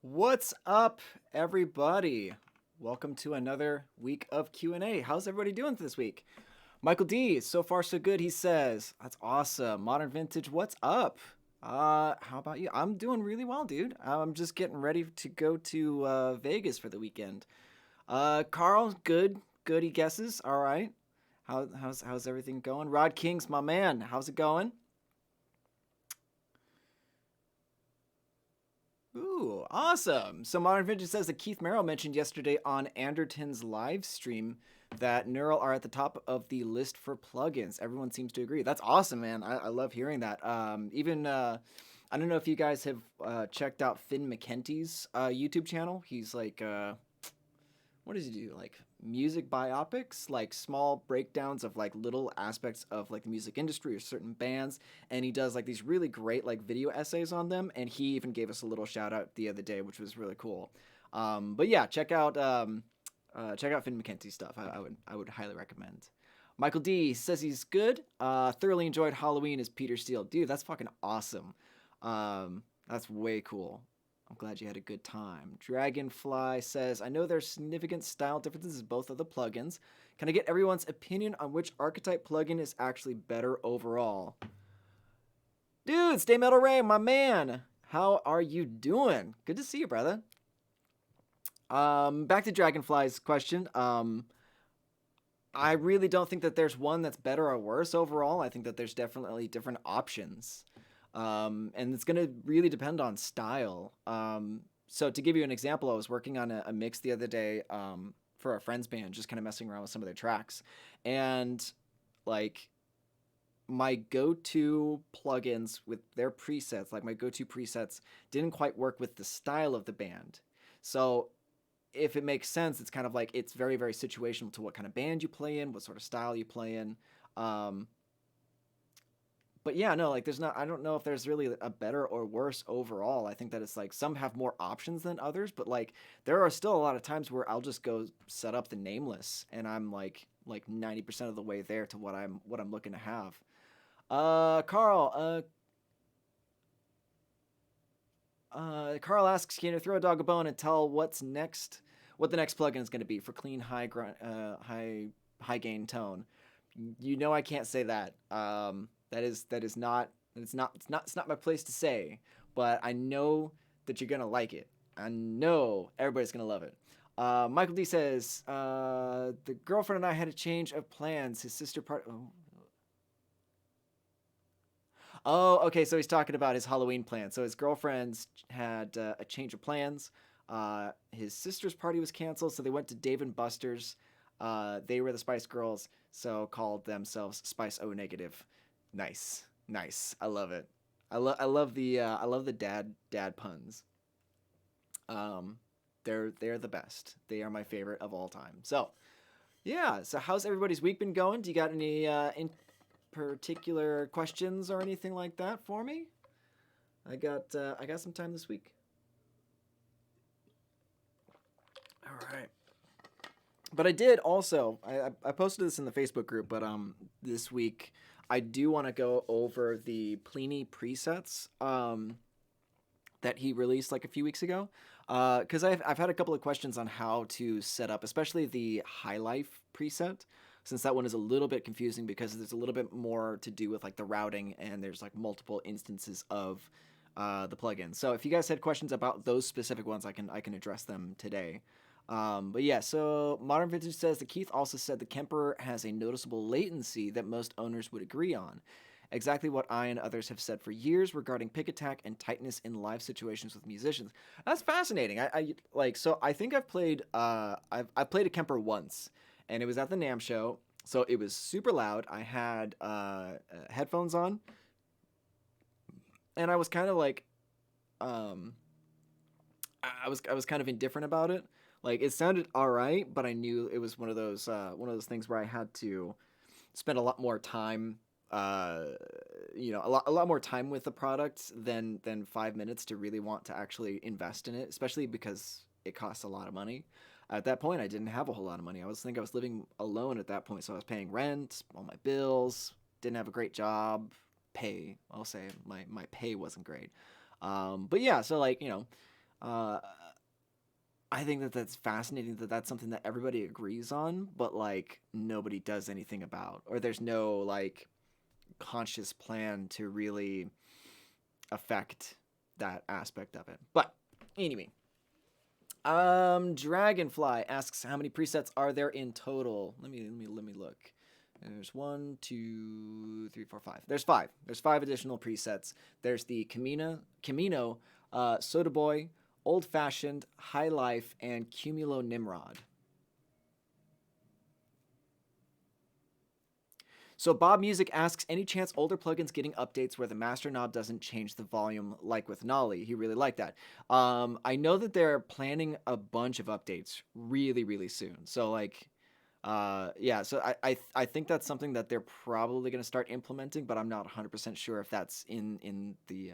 What's up, everybody? Welcome to another week of Q&A. How's everybody doing this week? Michael D, so far so good, he says. That's awesome. Modern Vintage, what's up? How about you? I'm doing really well, dude. I'm just getting ready to go to Vegas for the weekend. Carl, good. Good, he guesses. All right. How's everything going? Rod King's my man. How's it going? Ooh, awesome. So Modern Vintage says that Keith Merrill mentioned yesterday on Anderton's live stream that Neural are at the top of the list for plugins. Everyone seems to agree. That's awesome, man. I love hearing that. I don't know if you guys have checked out Finn McKenty's YouTube channel. He's like what does he do? Like music biopics, like small breakdowns of like little aspects of like the music industry or certain bands, and he does like these really great like video essays on them. And he even gave us a little shout out the other day, which was really cool. But yeah, check out Finn McKenty's stuff. I would highly recommend. Michael D says he's good. Thoroughly enjoyed Halloween as Peter Steele. Dude, that's fucking awesome. That's way cool. I'm glad you had a good time. Dragonfly says, I know there's significant style differences in both of the plugins. Can I get everyone's opinion on which archetype plugin is actually better overall? Dude, Stay Metal Ray, my man. How are you doing? Good to see you, brother. Back to Dragonfly's question. I really don't think that there's one that's better or worse overall. I think that there's definitely different options. And it's going to really depend on style. So to give you an example, I was working on a mix the other day for a friend's band, just kind of messing around with some of their tracks. And like my go-to plugins with their presets, like my go-to presets didn't quite work with the style of the band. So if it makes sense, it's kind of like it's very, very situational to what kind of band you play in, what sort of style you play in. Um, but yeah, no, like there's not. I don't know if there's really a better or worse overall. I think that it's like some have more options than others, but like there are still a lot of times where I'll just go set up the nameless, and I'm like 90% of the way there to what I'm looking to have. Carl, Carl asks, can you throw a dog a bone and tell what's next? What the next plugin is going to be for clean high gain tone? You know I can't say that. That is not it's not my place to say, but I know that you're gonna like it. I know everybody's gonna love it. Michael D says the girlfriend and I had a change of plans. His sister part. Oh, okay. So he's talking about his Halloween plan. So his girlfriend's had a change of plans. His sister's party was canceled, so they went to Dave and Buster's. They were the Spice Girls, so called themselves Spice O Negative. Nice, nice. I love it. I love the dad puns. Um, they're the best. They are my favorite of all time. So yeah. So how's everybody's week been going? Do you got any in particular questions or anything like that for me? I got some time this week. All right. But I did also. I posted this in the Facebook group, but this week I do want to go over the Plini presets that he released like a few weeks ago. Because I've had a couple of questions on how to set up, especially the High Life preset, since that one is a little bit confusing because there's a little bit more to do with like the routing and there's like multiple instances of the plugin. So if you guys had questions about those specific ones, I can address them today. But yeah, so Modern Vintage says that Keith also said the Kemper has a noticeable latency that most owners would agree on. Exactly what I and others have said for years regarding pick attack and tightness in live situations with musicians. That's fascinating. I like so I think I've played a Kemper once, and it was at the NAM show. So it was super loud. I had headphones on, and I was kind of like um I was kind of indifferent about it. Like it sounded all right, but I knew it was one of those things where I had to spend a lot more time a lot more time with the product than 5 minutes to really want to actually invest in it, especially because it costs a lot of money. At that point, I didn't have a whole lot of money. I was living alone at that point, so I was paying rent, all my bills, didn't have a great job. I'll say my pay wasn't great. But yeah, so like Uh, I think that that's fascinating that that's something that everybody agrees on, but like nobody does anything about, or there's no like conscious plan to really affect that aspect of it. But anyway, Dragonfly asks how many presets are there in total. Let me look. There's 1, 2, 3, 4, 5. There's 5. There's 5 additional presets. There's the Camino, Soda Boy, Old Fashioned, High Life, and Cumulo Nimrod. So Bob Music asks, any chance older plugins getting updates where the master knob doesn't change the volume like with Nolly? He really liked that. I know that they're planning a bunch of updates really, really soon. So like, yeah, so I think that's something that they're probably going to start implementing, but I'm not 100% sure if that's in the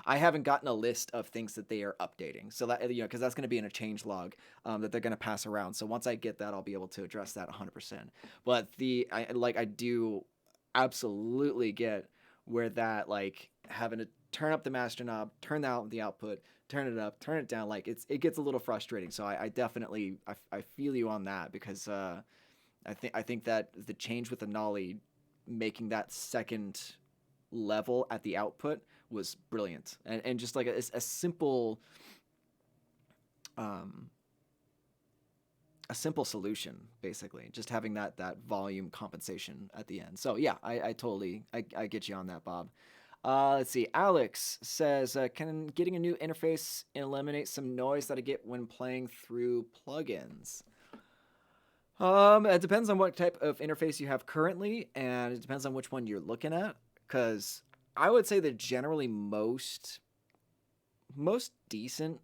I haven't gotten a list of things that they are updating. So that, you know, because that's going to be in a change log that they're going to pass around. So once I get that, I'll be able to address that 100%. But I do absolutely get where that like having to turn up the master knob, turn down the output, turn it up, turn it down, like it gets a little frustrating. So I definitely I feel you on that, because I think that the change with the Nolly making that second level at the output was brilliant, and just like a simple um a simple solution, basically just having that volume compensation at the end. So yeah, I totally I get you on that, Bob. Let's see. Alex says, can getting a new interface eliminate some noise that I get when playing through plugins? It depends on what type of interface you have currently, and it depends on which one you're looking at. Because I would say that generally most decent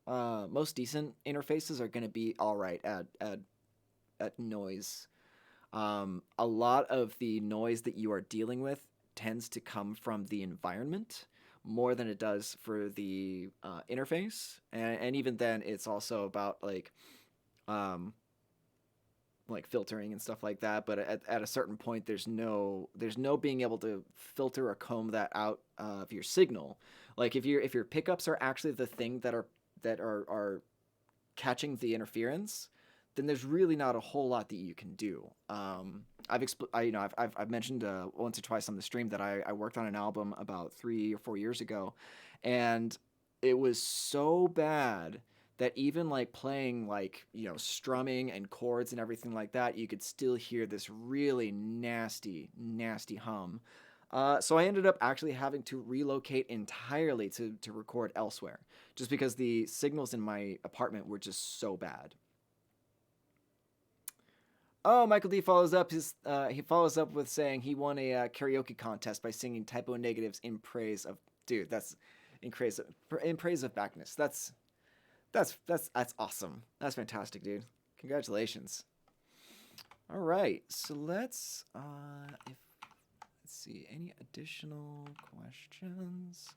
interfaces are going to be all right at noise. A lot of the noise that you are dealing with tends to come from the environment more than it does for the interface, and even then, it's also about um, like filtering and stuff like that. But at a certain point, there's no being able to filter or comb that out of your signal. Like if your pickups are actually the thing that are catching the interference, then there's really not a whole lot that you can do. I've mentioned once or twice on the stream that I worked on an album about 3 or 4 years ago, and it was so bad that even like playing like strumming and chords and everything like that, you could still hear this really nasty hum. So I ended up actually having to relocate entirely to record elsewhere, just because the signals in my apartment were just so bad. Oh, Michael D follows up he follows up with saying he won a karaoke contest by singing typo negatives in praise of, dude. That's in praise of Backness. That's awesome. That's fantastic, dude. Congratulations. All right, so let's see, any additional questions?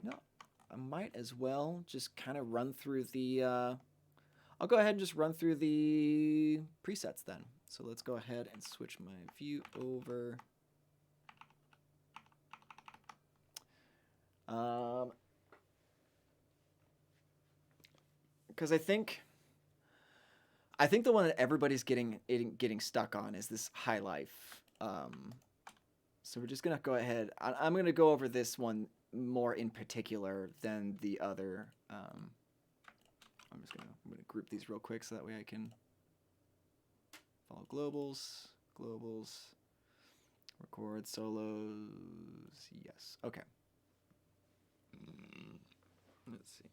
No, I might as well just kind of run through the. I'll go ahead and just run through the presets then. So let's go ahead and switch my view over. Because I think the one that everybody's getting stuck on is this High Life. So we're just gonna go ahead. I'm gonna go over this one more in particular than the other. I'm gonna group these real quick so that way I can follow globals, record solos. Yes. Okay. Let's see.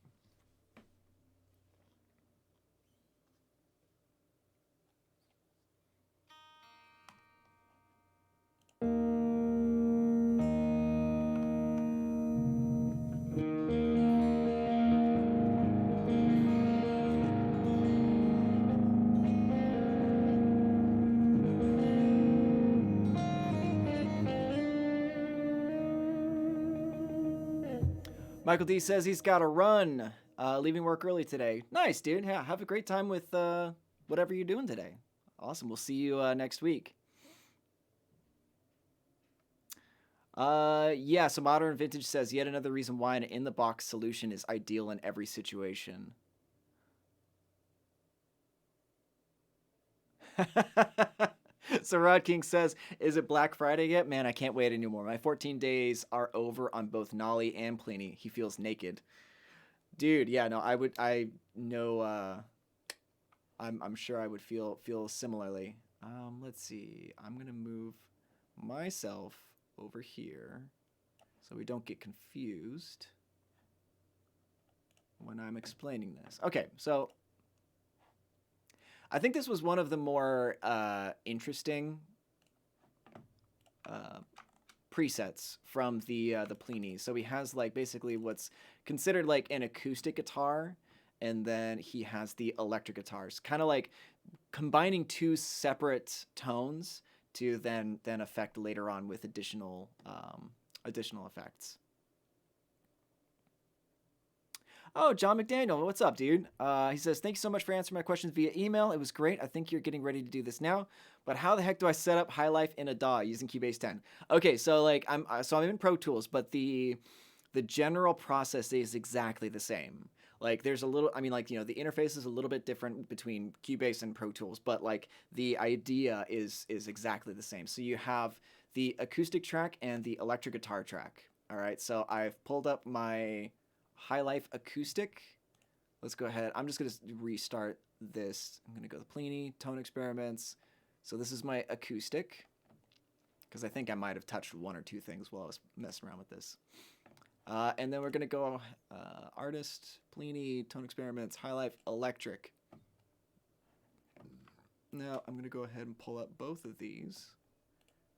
Michael D says he's got to run, leaving work early today. Nice, dude. Yeah, have a great time with whatever you're doing today. Awesome. We'll see you next week. Yeah, so Modern Vintage says yet another reason why an in-the-box solution is ideal in every situation. So Rod King says, is it Black Friday yet? Man, I can't wait anymore. My 14 days are over on both Nolly and Plini. He feels naked. Dude, yeah, no, I know, I'm sure I would feel similarly. Let's see. I'm gonna move myself over here so we don't get confused when I'm explaining this. Okay, so I think this was one of the more interesting uh, presets from the Plini. So he has like basically what's considered like an acoustic guitar, and then he has the electric guitars, kind of like combining two separate tones to then affect later on with additional effects. Oh, John McDaniel, what's up, dude? He says, thanks so much for answering my questions via email. It was great. I think you're getting ready to do this now. But how the heck do I set up High Life in a DAW using Cubase 10? Okay, so like I'm in Pro Tools, but the general process is exactly the same. Like there's a little, I mean, like, you know, the interface is a little bit different between Cubase and Pro Tools, but like the idea is exactly the same. So you have the acoustic track and the electric guitar track. All right, so I've pulled up my High Life acoustic. Let's go ahead. I'm just going to restart this. I'm going to go to Plini, Tone Experiments. So this is my acoustic, because I think I might have touched one or two things while I was messing around with this. And then we're going to go Artist, Plini, Tone Experiments, High Life, Electric. Now I'm going to go ahead and pull up both of these,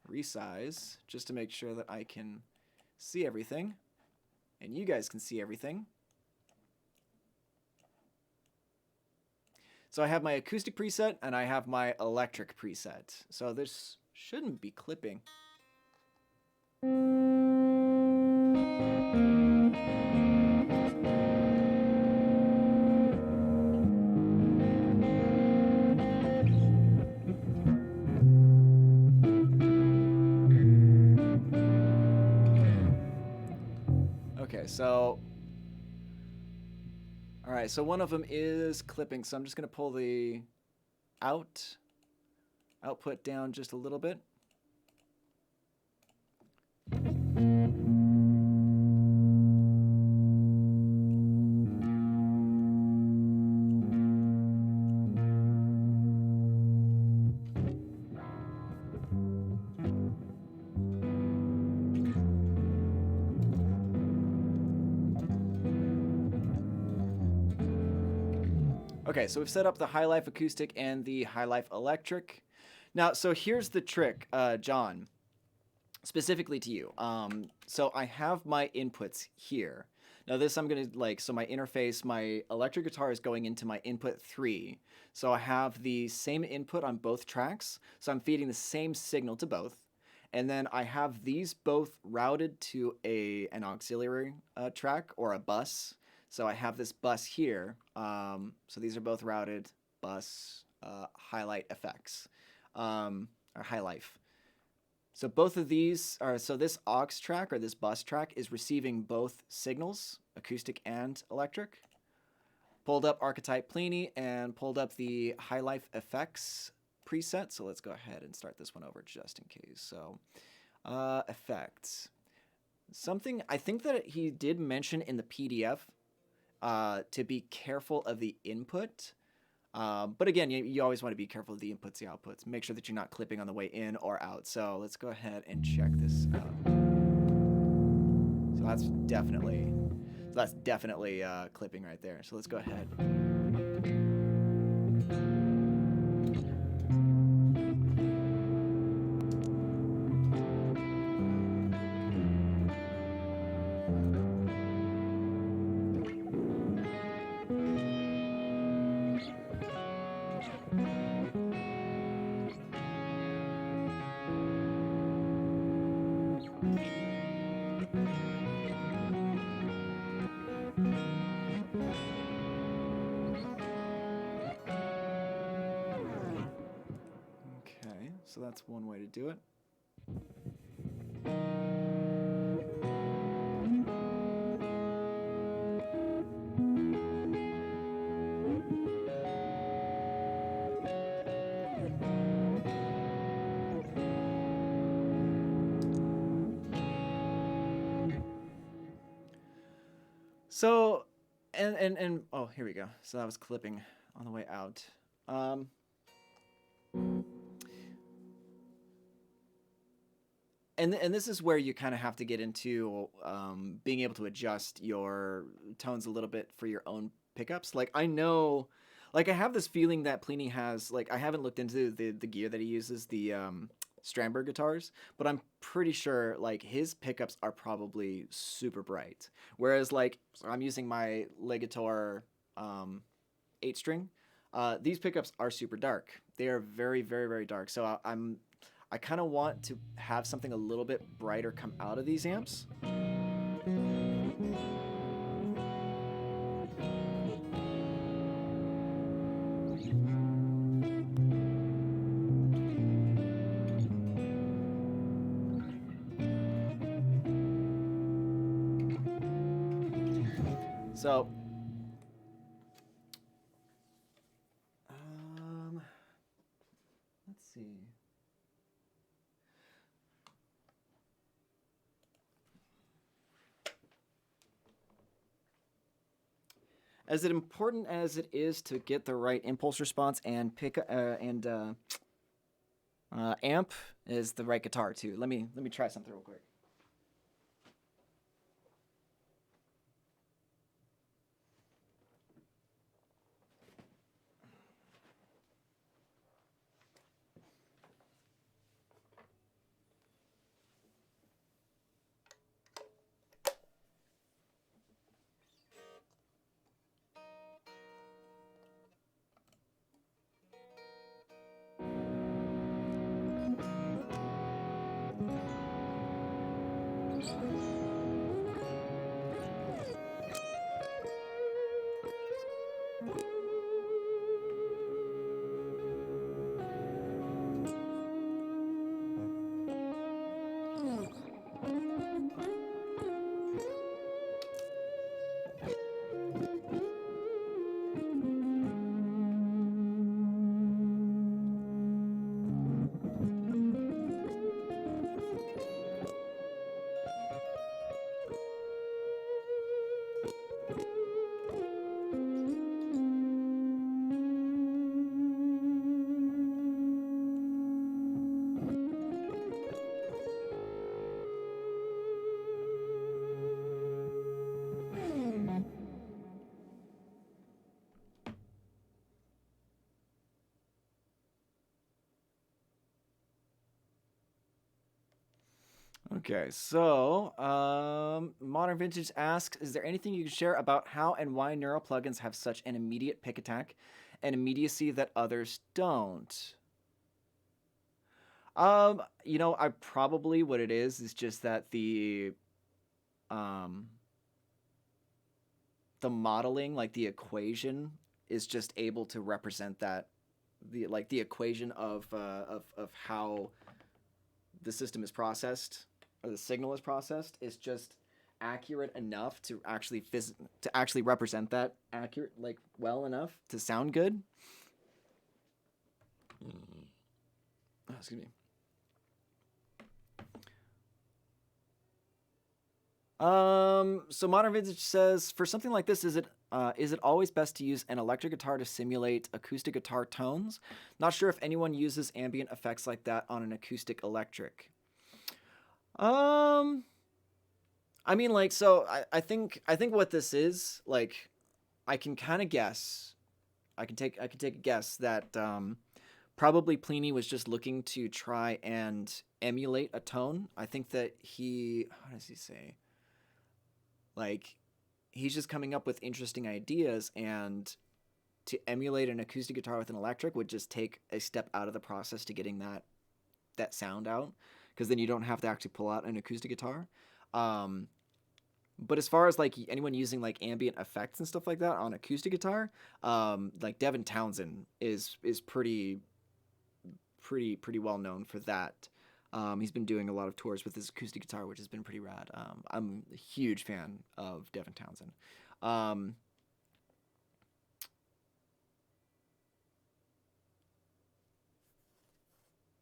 resize, just to make sure that I can see everything and you guys can see everything. So I have my acoustic preset and I have my electric preset. So this shouldn't be clipping. Okay, so all right, so one of them is clipping, so I'm just going to pull the output down just a little bit. Okay, so we've set up the High Life acoustic and the High Life electric. Now, so here's the trick, John, specifically to you. So I have my inputs here. Now this I'm gonna like, so my interface, my electric guitar is going into my input 3. So I have the same input on both tracks. So I'm feeding the same signal to both. And then I have these both routed to an auxiliary track or a bus. So I have this bus here. So these are both routed bus highlight effects or high life. So both of these are, so this aux track or this bus track is receiving both signals, acoustic and electric. Pulled up Archetype Plini and pulled up the High Life effects preset. So let's go ahead and start this one over just in case. So effects. Something I think that he did mention in the PDF to be careful of the input. But again, you always want to be careful of the inputs, the outputs. Make sure that you're not clipping on the way in or out. So let's go ahead and check this out. So that's definitely clipping right there. So let's go ahead. Okay, so that's one way to do it. So, and oh, here we go. So that was clipping on the way out. Um, and this is where you kind of have to get into being able to adjust your tones a little bit for your own pickups. Like I know, like I have this feeling that Plini has. Like I haven't looked into the gear that he uses, the Strandberg guitars, but I'm pretty sure like his pickups are probably super bright. Whereas like so I'm using my Legator 8 string. These pickups are super dark. They are very dark. So I kind of want to have something a little bit brighter come out of these amps. So, let's see. As important as it is to get the right impulse response and amp is the right guitar too. Let me try something real quick. Okay, so Modern Vintage asks, is there anything you can share about how and why neural plugins have such an immediate pick attack and immediacy that others don't? I probably what it is just that um the modeling, like the equation, is just able to represent that the equation of how the system is processed or the signal is processed is just accurate enough to to actually represent that accurate like well enough to sound good. Oh, excuse me. So Modern Vintage says for something like this, is it always best to use an electric guitar to simulate acoustic guitar tones? Not sure if anyone uses ambient effects like that on an acoustic electric. Um, I mean, like, so I think what this is like, I can kind of guess. I can take a guess that probably Plini was just looking to try and emulate a tone. I think that how does he say? Like, he's just coming up with interesting ideas, and to emulate an acoustic guitar with an electric would just take a step out of the process to getting that sound out, because then you don't have to actually pull out an acoustic guitar. Um, but as far as like anyone using like ambient effects and stuff like that on acoustic guitar, like Devin Townsend is pretty well known for that. He's been doing a lot of tours with his acoustic guitar, which has been pretty rad. I'm a huge fan of Devin Townsend. Um,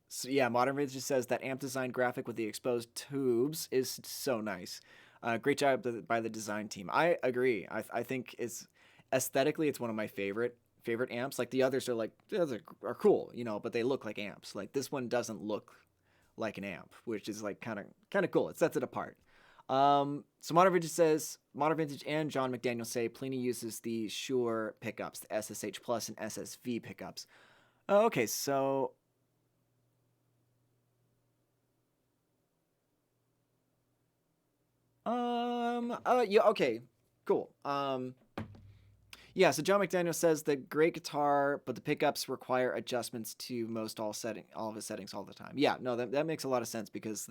so yeah, Modern Vintage just says that amp design graphic with the exposed tubes is so nice. Great job by the design team. I agree. I think it's aesthetically it's one of my favorite amps. Like the others are like are cool, you know, but they look like amps. Like this one doesn't look like an amp, which is like kind of cool. It sets it apart. So Modern Vintage and John McDaniel say Plini uses the Shure pickups, the SSH Plus and SSV pickups. Oh, okay, so yeah, okay, cool. Yeah, so John McDaniel says the great guitar, but the pickups require adjustments to all of his settings all the time. Yeah, no, that makes a lot of sense because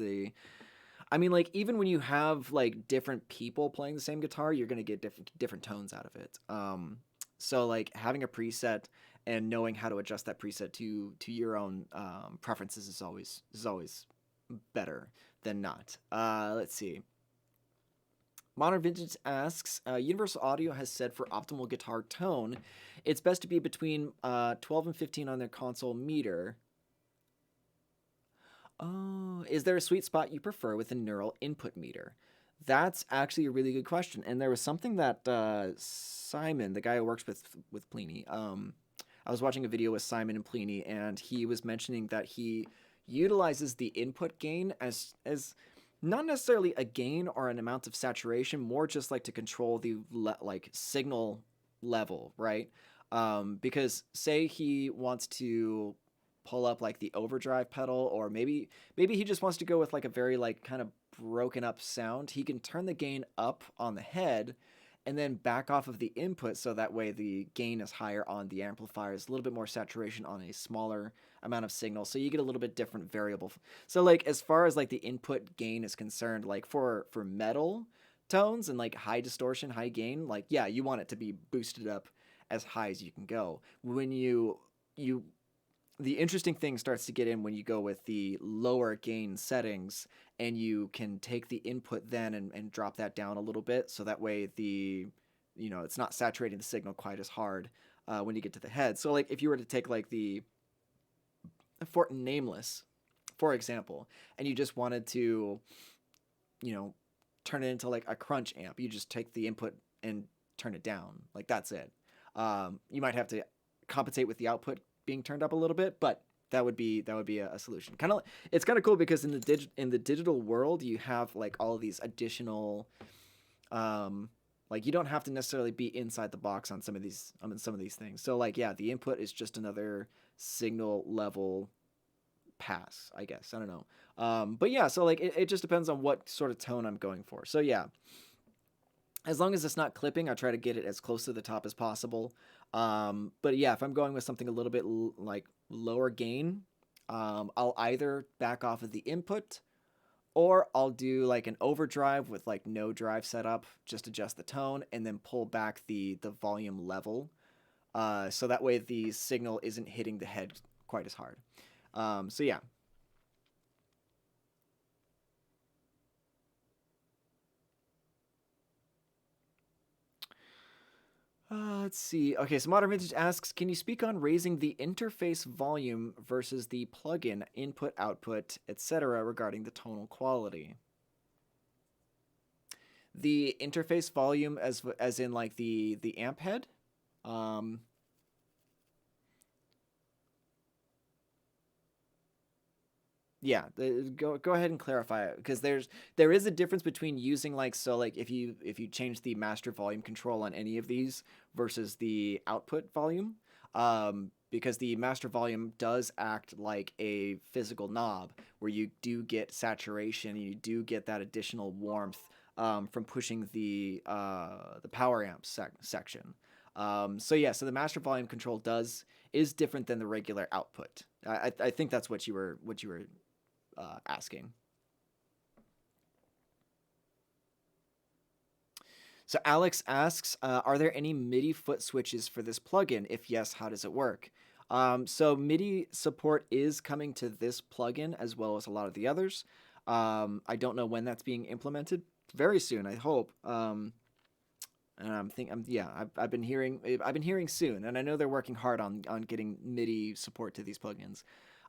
I mean, like even when you have like different people playing the same guitar, you're gonna get different tones out of it. So like having a preset and knowing how to adjust that preset to your own preferences is always better than not. Let's see. Modern Vintage asks, Universal Audio has said for optimal guitar tone, it's best to be between 12 and 15 on their console meter. Oh, is there a sweet spot you prefer with a neural input meter? That's actually a really good question. And there was something that Simon, the guy who works with Plini, I was watching a video with Simon and Plini, and he was mentioning that he utilizes the input gain as not necessarily a gain or an amount of saturation, more just like to control the like signal level, right? Because say he wants to pull up like the overdrive pedal, or maybe he just wants to go with like a very like kind of broken up sound, he can turn the gain up on the head and then back off of the input so that way the gain is higher on the amplifiers, a little bit more saturation on a smaller amount of signal, so you get a little bit different variable. So like as far as like the input gain is concerned, like for metal tones and like high distortion, high gain, like yeah, you want it to be boosted up as high as you can go. When you the interesting thing starts to get in when you go with the lower gain settings and you can take the input then and drop that down a little bit so that way it's not saturating the signal quite as hard when you get to the head. So like if you were to take like the Fort Nameless, for example, and you just wanted to, you know, turn it into like a crunch amp, you just take the input and turn it down. Like that's it. You might have to compensate with the output being turned up a little bit, but that would be a solution. Kind of, it's kind of cool because in the digital world, you have like all of these additional, like you don't have to necessarily be inside the box on some of these things. So like yeah, the input is just another signal level pass, I guess. I don't know. But yeah, so like it just depends on what sort of tone I'm going for. So yeah, as long as it's not clipping, I try to get it as close to the top as possible. But yeah, if I'm going with something a little bit like lower gain, I'll either back off of the input or I'll do like an overdrive with like no drive setup, just adjust the tone and then pull back the volume level. So that way the signal isn't hitting the head quite as hard. So yeah, let's see. Okay, so Modern Vintage asks, can you speak on raising the interface volume versus the plugin input, output, etc. regarding the tonal quality? The interface volume as in like the amp head. Um, yeah, go ahead and clarify it because there is a difference between using like so like if you change the master volume control on any of these versus the output volume, because the master volume does act like a physical knob where you do get saturation, you do get that additional warmth from pushing the power amp section. So yeah, so the master volume control is different than the regular output. I think that's what you were asking. So Alex asks, are there any MIDI foot switches for this plugin? If yes, how does it work? So MIDI support is coming to this plugin as well as a lot of the others. I don't know when that's being implemented. Very soon, I hope. And yeah, I've been hearing soon, and I know they're working hard on getting MIDI support to these plugins.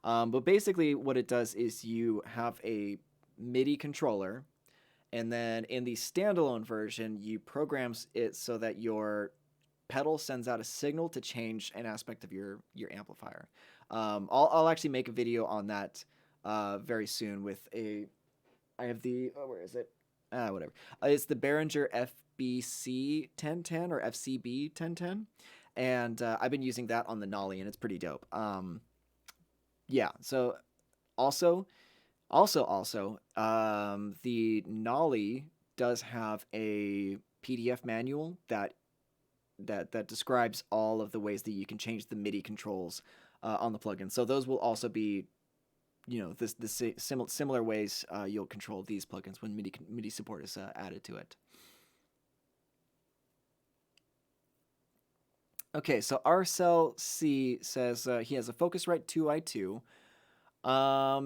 But basically, what it does is you have a MIDI controller, And then in the standalone version, you program it so that your pedal sends out a signal to change an aspect of your amplifier. I'll actually make a video on that very soon with a. I have the where is it? Whatever. It's the Behringer FBC 1010 or FCB 1010, and I've been using that on the Nolly, and it's pretty dope. Yeah. So also the Nolly does have a PDF manual that describes all of the ways that you can change the MIDI controls on the plugin. So those will also be, similar ways you'll control these plugins when MIDI support is added to it. Okay, so Arcel C says he has a Focusrite 2i2.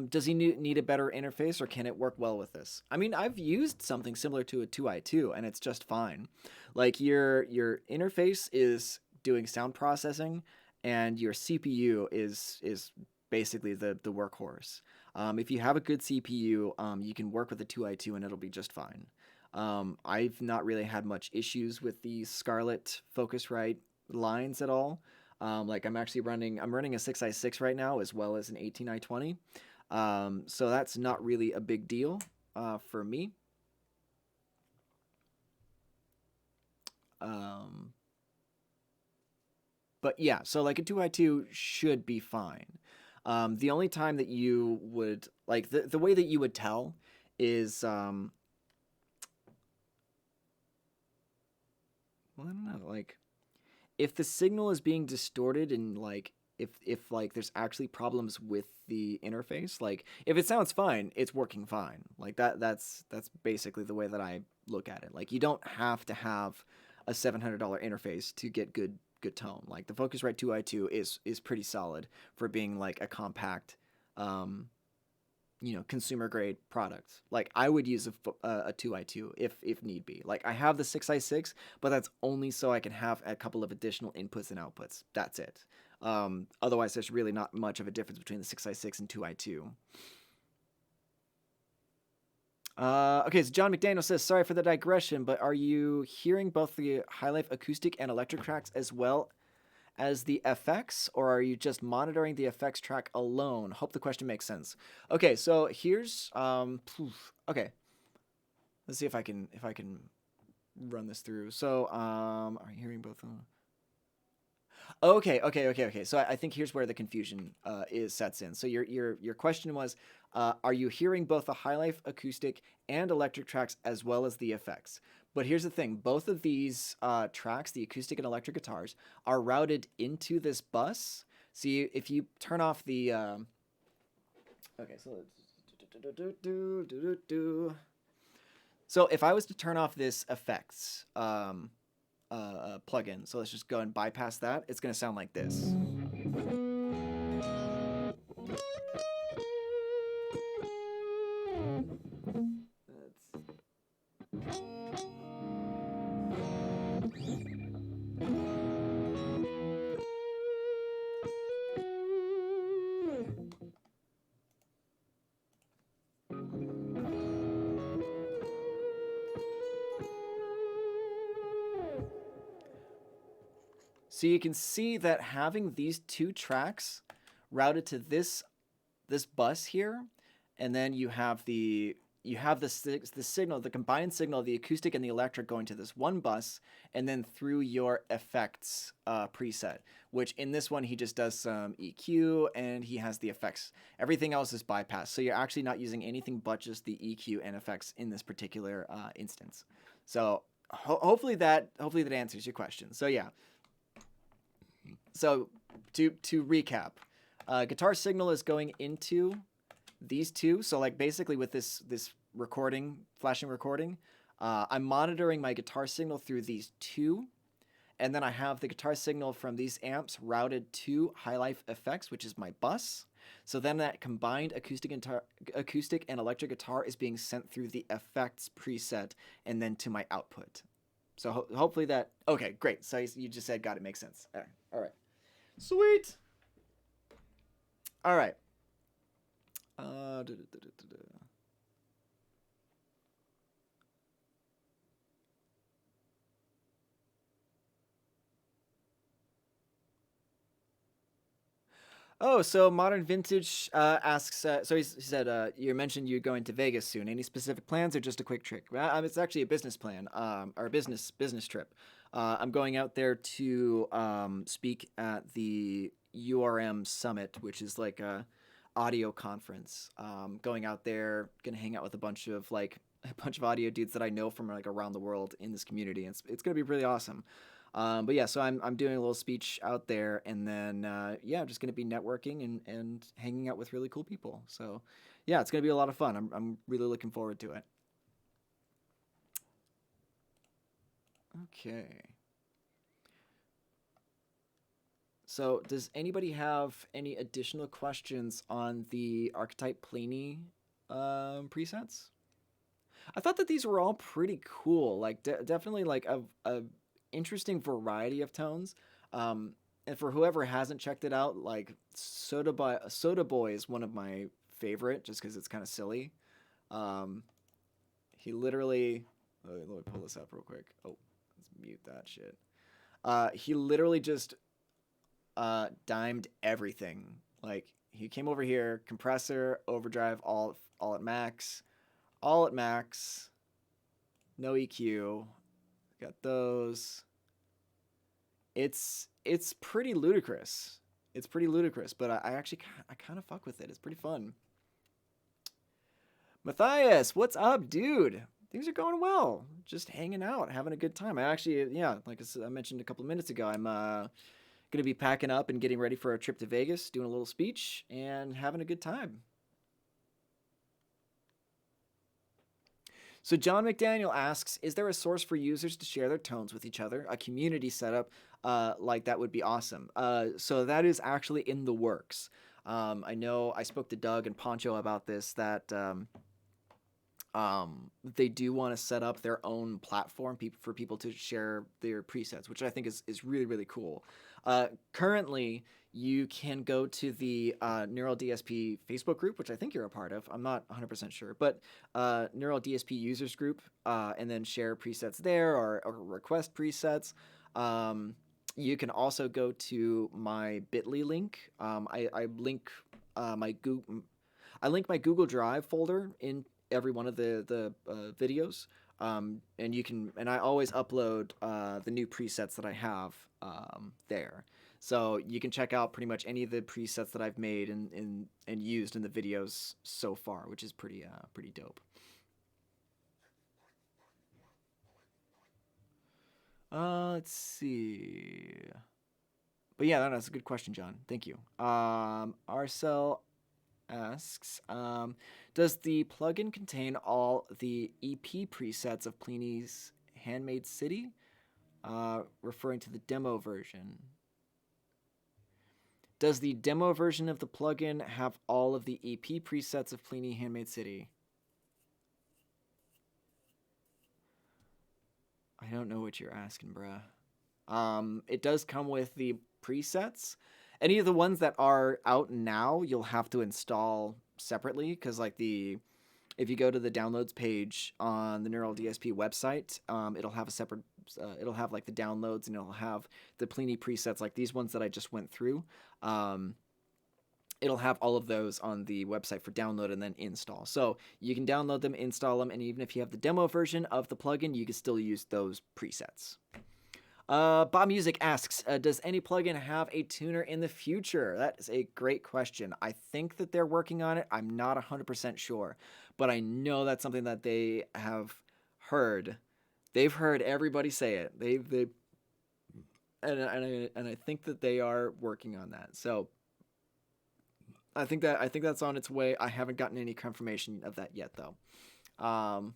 Does he need a better interface, or can it work well with this? I mean, I've used something similar to a 2i2, and it's just fine. Like your interface is doing sound processing, and your CPU is basically the workhorse. If you have a good CPU, you can work with a 2i2, and it'll be just fine. I've not really had much issues with the Scarlett Focusrite lines at all. Like I'm running a 6i6 right now as well as an 18i20. So that's not really a big deal for me. But yeah, so like a 2i2 should be fine. The only time that you would like the way that you would tell is well, I don't know, like if the signal is being distorted and like if like there's actually problems with the interface, like if it sounds fine, it's working fine. Like that's basically the way that I look at it. Like you don't have to have a $700 interface to get good tone. Like the Focusrite 2i2 is pretty solid for being like a compact consumer grade product. Like I would use a 2i2 if need be. Like I have the 6i6, but that's only so I can have a couple of additional inputs and outputs. That's it. Otherwise, there's really not much of a difference between the 6i6 and 2i2. Okay, so John McDaniel says, sorry for the digression, but are you hearing both the High Life acoustic and electric tracks as well as the FX, or are you just monitoring the FX track alone? Hope the question makes sense. Okay, so here's okay. Let's see if I can run this through. So are you hearing both? Okay. So I think here's where the confusion sets in. So your question was, are you hearing both the High Life acoustic and electric tracks as well as the effects? But here's the thing: both of these tracks, the acoustic and electric guitars, are routed into this bus. So if you turn off the okay, so let's so if I was to turn off this effects plugin, so let's just go and bypass that. It's going to sound like this. So you can see that having these two tracks routed to this bus here, and then you have the signal, the combined signal of the acoustic and the electric going to this one bus, and then through your effects preset, which in this one he just does some EQ and he has the effects. Everything else is bypassed, so you're actually not using anything but just the EQ and effects in this particular instance. So hopefully that answers your question. So yeah. So to recap, guitar signal is going into these two. So like basically with this recording, flashing recording, I'm monitoring my guitar signal through these two, and then I have the guitar signal from these amps routed to High Life Effects, which is my bus. So then that combined acoustic and electric guitar is being sent through the effects preset and then to my output. So hopefully that, okay, great. So you just said, got it, makes sense. All right. Sweet. All right. Oh, so Modern Vintage asks. He said, "You mentioned you're going to Vegas soon. Any specific plans, or just a quick trip?" It's actually a business plan, or a business trip. I'm going out there to speak at the URM Summit, which is like a audio conference. Going out there, gonna hang out with a bunch of a bunch of audio dudes that I know from like around the world in this community. It's gonna be really awesome. But yeah, so I'm doing a little speech out there, and then yeah, I'm just gonna be networking and hanging out with really cool people. So yeah, it's gonna be a lot of fun. I'm really looking forward to it. Okay. So does anybody have any additional questions on the archetype Plini presets? I thought that these were all pretty cool. Like definitely like a interesting variety of tones. Um, and for whoever hasn't checked it out, like Soda Boy is one of my favorite, just because it's kind of silly. Um, he literally. Let me pull this up real quick. Oh, let's mute that shit. He literally just dimed everything. Like he came over here, compressor, overdrive, all at max, all at max, no EQ. Got those. It's pretty ludicrous. It's pretty ludicrous, but I actually I kind of fuck with it. It's pretty fun. Matthias, what's up, dude? Things are going well. Just hanging out, having a good time. I actually, yeah, like I mentioned a couple of minutes ago, I'm gonna be packing up and getting ready for a trip to Vegas, doing a little speech, and having a good time. So John McDaniel asks, is there a source for users to share their tones with each other? A community setup like that would be awesome. So that is actually in the works. I know I spoke to Doug and Poncho about this, that they do want to set up their own platform for people to share their presets, which I think is really, really cool. Currently, you can go to the Neural DSP Facebook group, which I think you're a part of. I'm not 100% sure, but Neural DSP users group, and then share presets there, or request presets. You can also go to my Bitly link. I link my Google. I link my Google Drive folder in every one of the videos, and you can, and I always upload the new presets that I have there. So you can check out pretty much any of the presets that I've made and used in the videos so far, which is pretty dope. Let's see. But yeah, that's a good question, John. Thank you. Arcel asks, does the plugin contain all the EP presets of Plini's Handmade City? Referring to the demo version. Does the demo version of the plugin have all of the EP presets of Plini Handmade City? I don't know what you're asking, bruh. It does come with the presets. Any of the ones that are out now, you'll have to install separately, because like the if you go to the downloads page on the Neural DSP website, it'll have a separate, it'll have like the downloads, and it'll have the Plini presets, like these ones that I just went through. Um, it'll have all of those on the website for download and then install. So you can download them, install them, and even if you have the demo version of the plugin, you can still use those presets. Bob Music asks, does any plugin have a tuner in the future? That is a great question. I think that they're working on it. I'm not 100% sure, but I know that's something that they have heard. They've heard everybody say it. They and I think that they are working on that. So I think that's on its way. I haven't gotten any confirmation of that yet, though. Um,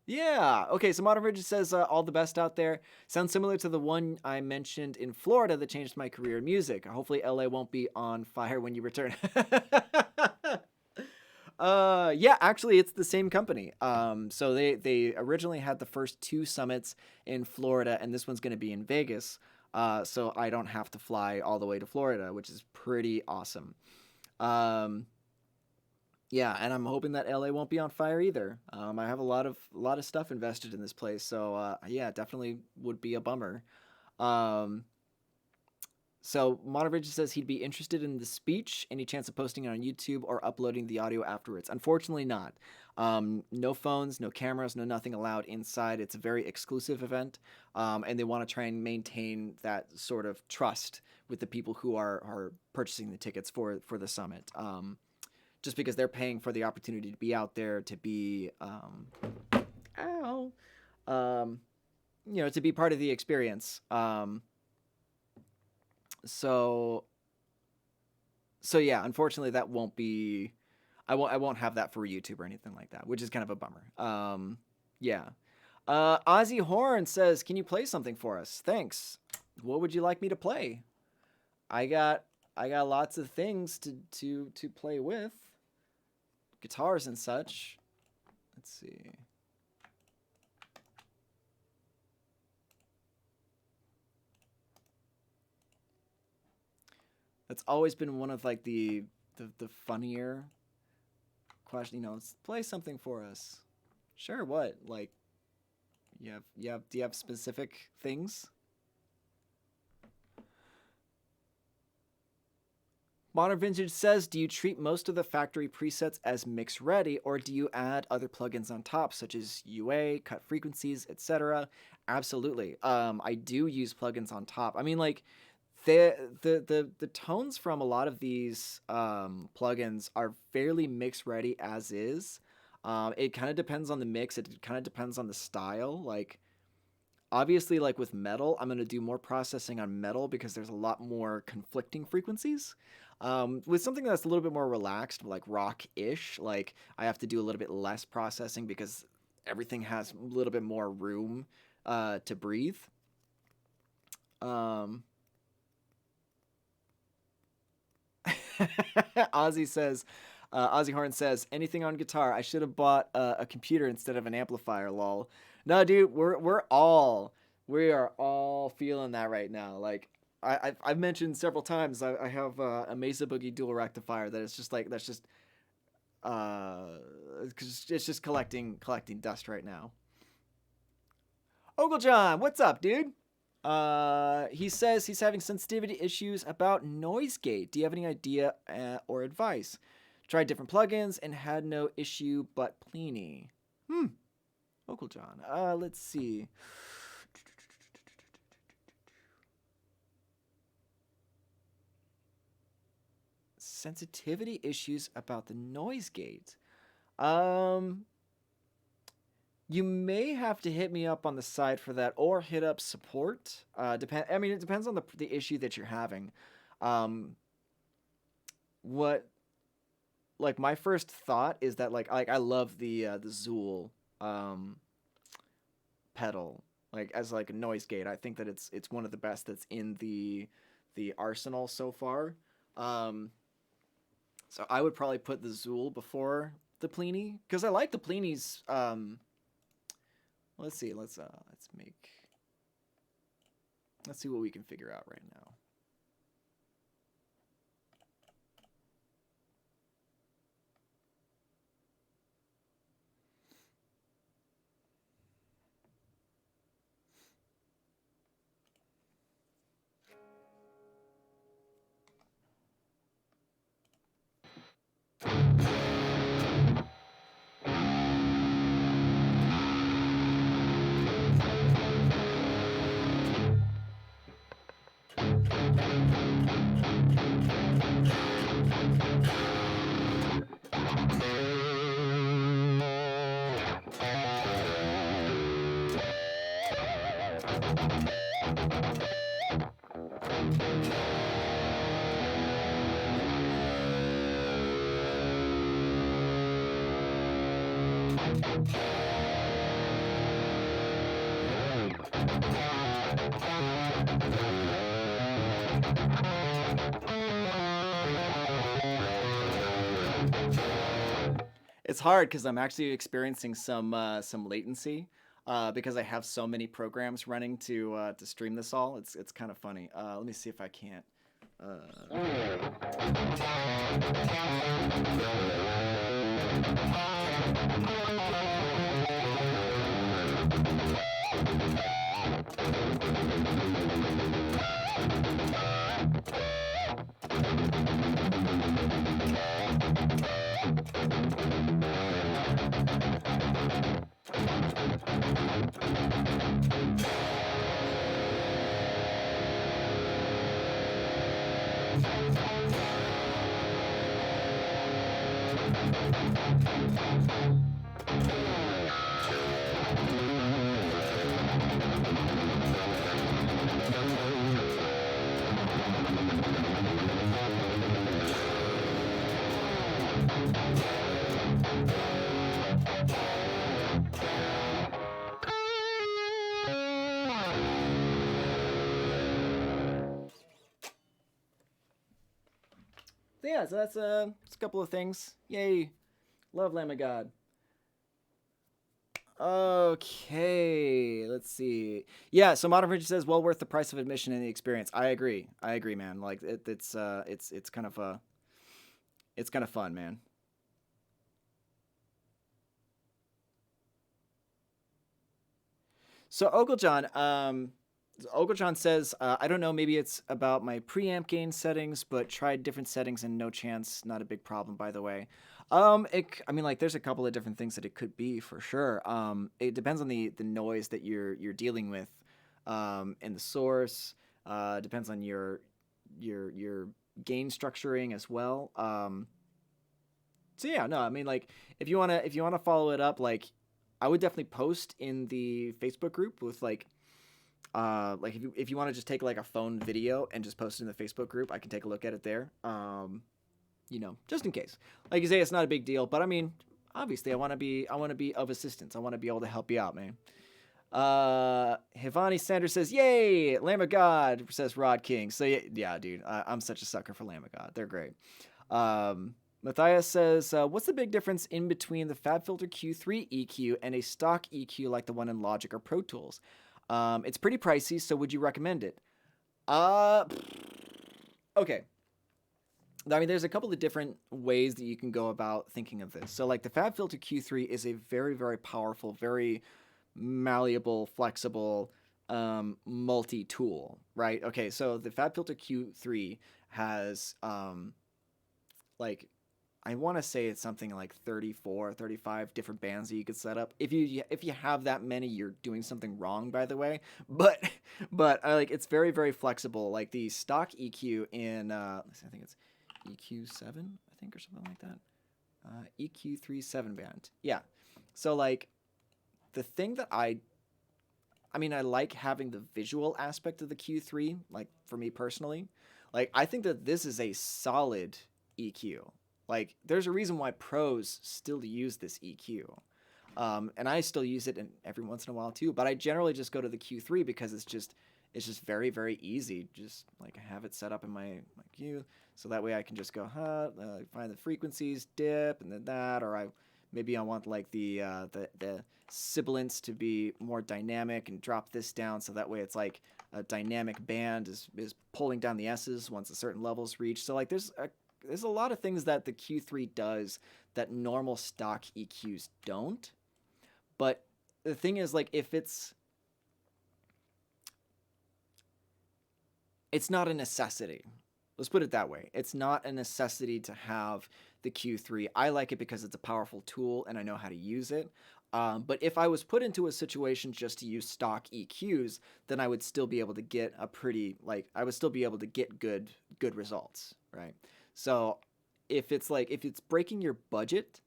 Yeah. Okay. So Modern Virgin says all the best out there. Sounds similar to the one I mentioned in Florida that changed my career in music. Hopefully, LA won't be on fire when you return. Yeah. Actually, it's the same company. So they originally had the first two summits in Florida, and this one's going to be in Vegas. So I don't have to fly all the way to Florida, which is pretty awesome. Um, Yeah, and I'm hoping that LA won't be on fire either. I have a lot of stuff invested in this place, so yeah, definitely would be a bummer. Um, so Montevideo says he'd be interested in the speech. Any chance of posting it on YouTube or uploading the audio afterwards? Unfortunately, not. No phones, no cameras, no nothing allowed inside. It's a very exclusive event, and they want to try and maintain that sort of trust with the people who are purchasing the tickets for the summit. Just because they're paying for the opportunity to be out there, to be ow, um, to be part of the experience. So so yeah, unfortunately that won't be. I won't have that for YouTube or anything like that, which is kind of a bummer. Yeah. Ozzy Horn says, "Can you play something for us?" Thanks. What would you like me to play? I got I got lots of things to play with, guitars and such. Let's see. That's always been one of like the funnier question. Let's play something for us. Sure. What? Like you have do you have specific things? Modern Vintage says, do you treat most of the factory presets as mix ready, or do you add other plugins on top, such as UA, cut frequencies, etc.? Absolutely. I do use plugins on top. I mean, like the tones from a lot of these plugins are fairly mix ready as is. It kind of depends on the mix. It kind of depends on the style. Like obviously, like with metal, I'm gonna do more processing on metal because there's a lot more conflicting frequencies. With something that's a little bit more relaxed, like rock-ish, like I have to do a little bit less processing because everything has a little bit more room to breathe. Um, Ozzy Horn says, anything on guitar? I should have bought a computer instead of an amplifier. Lol. No, dude, we are all feeling that right now. Like I've mentioned several times, I have a Mesa Boogie dual rectifier that is just like that's just uh, it's just collecting dust right now. Ogle John, what's up, dude? He says he's having sensitivity issues about noise gate. Do you have any idea or advice? Tried different plugins and had no issue but Plini. Hmm. Uncle John. Let's see. Sensitivity issues about the noise gate. Um, you may have to hit me up on the side for that, or hit up support. Depend. I mean, it depends on the issue that you're having. Um, what like my first thought is that like I love the Zool um pedal like as like a noise gate. I think that it's one of the best that's in the arsenal so far. Um, so I would probably put the Zool before the Plini because I like the Plini's. Let's see. Let's see what we can figure out right now. It's hard because I'm actually experiencing some latency because I have so many programs running to stream this all. It's kind of funny. Let me see if I can't. Uh... So yeah, so that's a couple of things. Yay, love Lamb of God. Okay, let's see. Yeah, so Modern Fringe says well worth the price of admission and the experience. I agree. I agree, man. Like it's it's kind of fun, man. So Oglejohn says, I don't know, maybe it's about my preamp gain settings, but tried different settings and no chance, not a big problem, by the way. I mean, like, there's a couple of different things that it could be for sure. It depends on the noise that you're dealing with, and the source. Depends on your gain structuring as well. So yeah, no, I mean, like, if you wanna follow it up, like, I would definitely post in the Facebook group with like if you want to just take like a phone video and just post it in the Facebook group, I can take a look at it there. Just in case. Like you say, it's not a big deal, but I mean, obviously, I want to be of assistance. I want to be able to help you out, man. Hivani Sanders says, "Yay, Lamb of God," says Rod King. So yeah, dude, I'm such a sucker for Lamb of God. They're great. Matthias says, "What's the big difference in between the FabFilter Q3 EQ and a stock EQ like the one in Logic or Pro Tools? It's pretty pricey, so would you recommend it?" Uh, okay. I mean, there's a couple of different ways that you can go about thinking of this. So, like, the FabFilter Q3 is a very, very powerful, very malleable, flexible, multi-tool, right? Okay, so the FabFilter Q3 has, like, I want to say it's something like 34, 35 different bands that you could set up. If you have that many, you're doing something wrong, by the way. But like it's very very flexible. Like the stock EQ in I think it's EQ7, I think, or something like that. EQ3 7 band. Yeah. So like the thing that I mean I like having the visual aspect of the Q3, like for me personally. Like I think that this is a solid EQ. Like there's a reason why pros still use this EQ. And I still use it every once in a while too, but I generally just go to the Q3 because it's just very very easy. Just like have it set up in my Q, so that way I can just go find the frequencies, dip, and then that, or maybe I want like the sibilance to be more dynamic and drop this down, so that way it's like a dynamic band is pulling down the S's once a certain level's reached. So like there's a lot of things that the Q3 does that normal stock EQs don't. But the thing is, like, if it's not a necessity. Let's put it that way. It's not a necessity to have the Q3. I like it because it's a powerful tool and I know how to use it. But if I was put into a situation just to use stock EQs, then I would still be able to get I would still be able to get good results, right? So if it's breaking your budget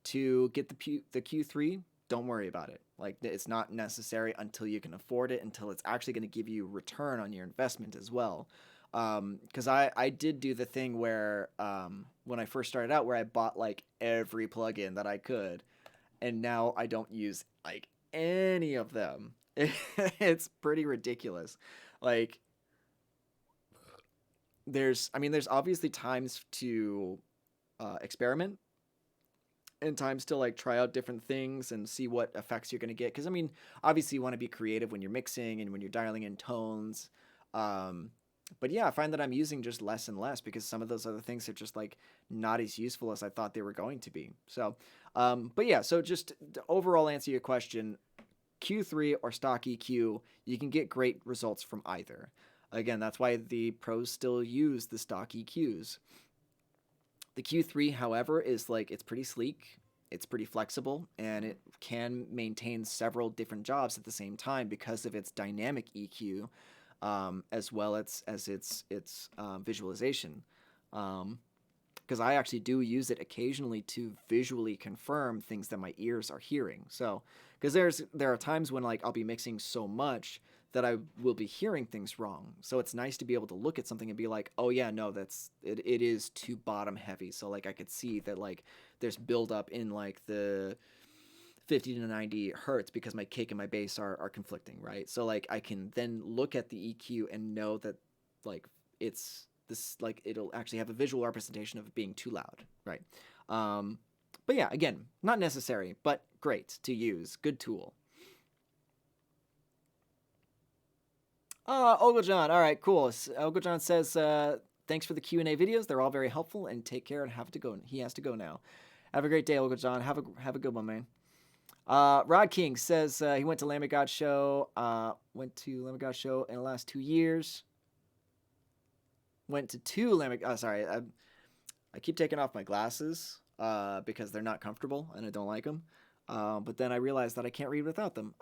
to get the Q3, don't worry about it. Like it's not necessary until you can afford it, until it's actually going to give you return on your investment as well. Because I did do the thing where when I first started out, where I bought like every plugin that I could, and now I don't use like any of them. It's pretty ridiculous. Like there's obviously times to experiment and times to like try out different things and see what effects you're going to get, because I mean obviously you want to be creative when you're mixing and when you're dialing in tones. But yeah, I find that I'm using just less and less because some of those other things are just like not as useful as I thought they were going to be. So, but yeah, so just to overall answer your question, Q3 or stock EQ, you can get great results from either. Again, that's why the pros still use the stock EQs. The Q3, however, is like it's pretty sleek, it's pretty flexible, and it can maintain several different jobs at the same time because of its dynamic EQ, as well as its visualization. Um, because I actually do use it occasionally to visually confirm things that my ears are hearing. So, because there are times when like I'll be mixing so much that I will be hearing things wrong. So it's nice to be able to look at something and be like, oh yeah, no, it is too bottom heavy. So like I could see that like there's buildup in like the 50 to 90 hertz because my kick and my bass are conflicting, right? So like I can then look at the EQ and know that like it's this like it'll actually have a visual representation of it being too loud, right? Um, but yeah, again, not necessary, but great to use. Good tool. Ogojon. All right, cool. Ogojon says, "Thanks for the Q&A videos. They're all very helpful. And take care. And have to go. He has to go now. Have a great day, Ogojon. Have a good one, man." Rod King says he went to Lamb of God show. Went to Lamb of God show in the last 2 years. Went to two Lamb of. Sorry, I keep taking off my glasses because they're not comfortable and I don't like them. But then I realized that I can't read without them.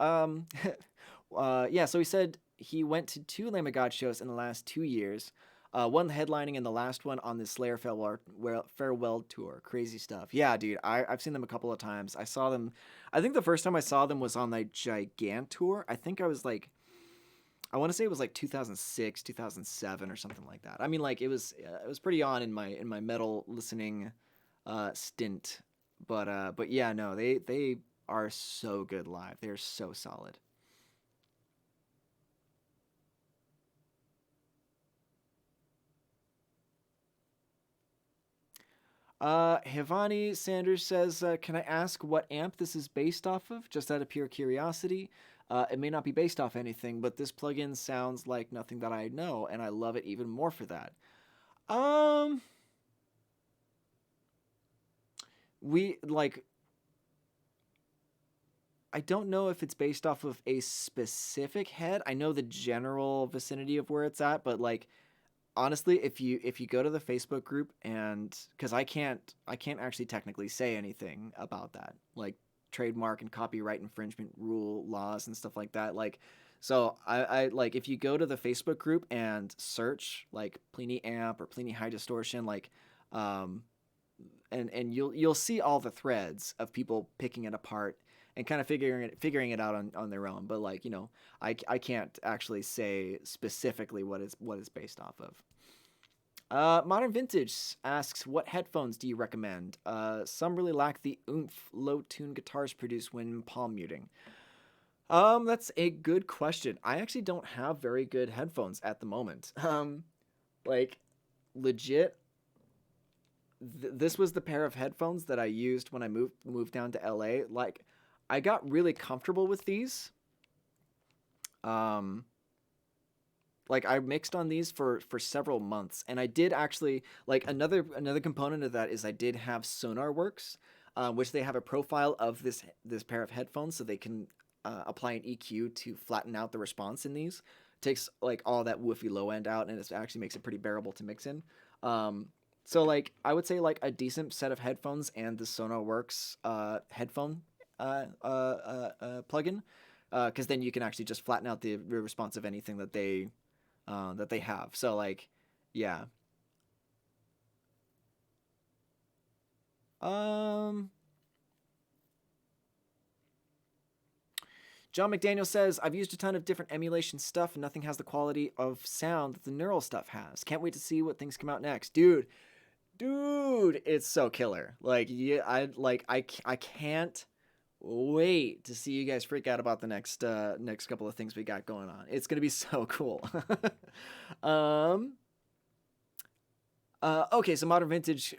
Yeah, so he said he went to two Lamb of God shows in the last 2 years. One headlining and the last one on the Slayer farewell tour. Crazy stuff. Yeah, dude, I've seen them a couple of times. I saw them. I think the first time I saw them was on the Gigant tour. I think I was like, I want to say it was like 2006, 2007, or something like that. I mean, like it was pretty on in my metal listening stint. But yeah, no, they are so good live. They're so solid. Hivani Sanders says, "Can I ask what amp this is based off of? Just out of pure curiosity. It may not be based off anything, but this plugin sounds like nothing that I know, and I love it even more for that." Um, we like. I don't know if it's based off of a specific head. I know the general vicinity of where it's at, but like honestly, if you go to the Facebook group and because I can't actually technically say anything about that, like trademark and copyright infringement rule laws and stuff like that. Like, so I like if you go to the Facebook group and search like Plini amp or Plini high distortion, like, um, and you'll see all the threads of people picking it apart and kind of figuring it out on their own. But like I can't actually say specifically what it's based off of. Modern Vintage asks, "What headphones do you recommend? Some really lack the oomph low tune guitars produce when palm muting." That's a good question. I actually don't have very good headphones at the moment. Like legit, this was the pair of headphones that I used when I moved down to LA. Like, I got really comfortable with these. Um, like I mixed on these for several months, and I did actually like another component of that is I did have SonarWorks, which they have a profile of this pair of headphones, so they can apply an EQ to flatten out the response in these. Takes like all that woofy low end out, and it actually makes it pretty bearable to mix in. Um, so like I would say like a decent set of headphones and the SonarWorks headphone plugin, because then you can actually just flatten out the response of anything that they have. So like, yeah. Um, John McDaniel says, "I've used a ton of different emulation stuff, and nothing has the quality of sound that the neural stuff has. Can't wait to see what things come out next, dude. It's so killer. Like, yeah, I can't wait to see you guys freak out about the next couple of things we got going on. It's gonna be so cool." um, okay, so Modern Vintage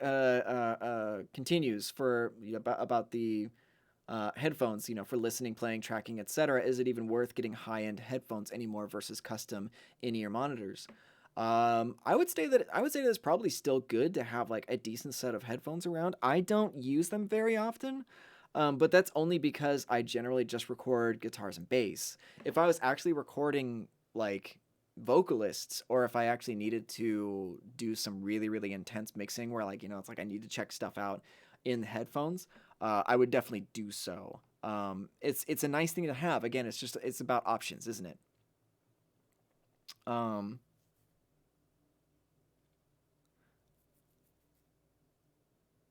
continues for about the headphones, for listening, playing, tracking, etc. Is it even worth getting high end headphones anymore versus custom in ear monitors? I would say that it's probably still good to have like a decent set of headphones around. I don't use them very often, but that's only because I generally just record guitars and bass. If I was actually recording like vocalists, or if I actually needed to do some really really intense mixing, where like it's like I need to check stuff out in the headphones, I would definitely do so. It's a nice thing to have. Again, it's about options, isn't it? Um,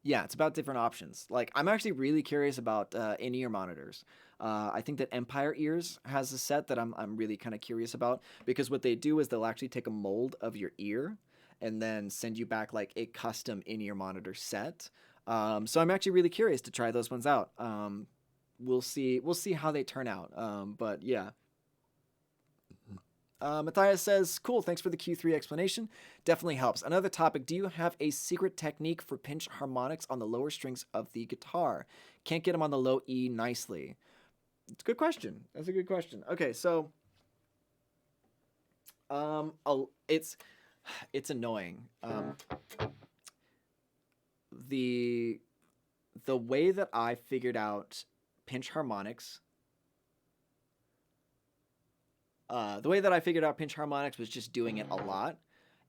Yeah, it's about different options. Like, I'm actually really curious about in-ear monitors. I think that Empire Ears has a set that I'm really kind of curious about, because what they do is they'll actually take a mold of your ear and then send you back like a custom in-ear monitor set. So I'm actually really curious to try those ones out. We'll see how they turn out. But yeah, Matthias says, cool, thanks for the Q3 explanation. Definitely helps. Another topic, do you have a secret technique for pinch harmonics on the lower strings of the guitar? Can't get them on the low E nicely. It's a good question. That's a good question. Okay, so it's annoying. The the way that I figured out pinch harmonics pinch harmonics was just doing it a lot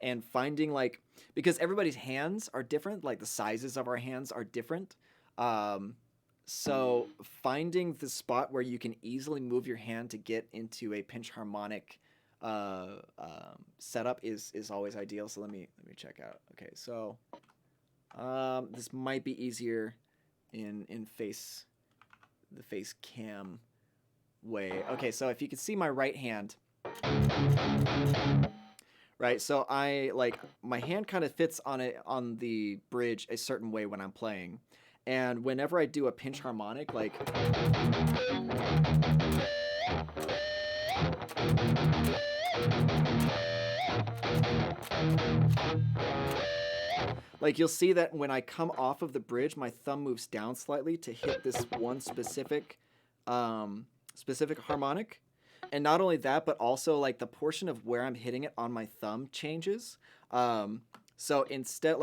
and finding like, because everybody's hands are different, like the sizes of our hands are different. Um, so finding the spot where you can easily move your hand to get into a pinch harmonic setup is always ideal. So let me check out. Okay, so this might be easier in the face cam way. Okay, so if you can see my right hand, right? So I like my hand kind of fits on the bridge a certain way when I'm playing. And whenever I do a pinch harmonic, like you'll see that when I come off of the bridge, my thumb moves down slightly to hit this one specific harmonic. And not only that, but also like the portion of where I'm hitting it on my thumb changes. Um, so instead,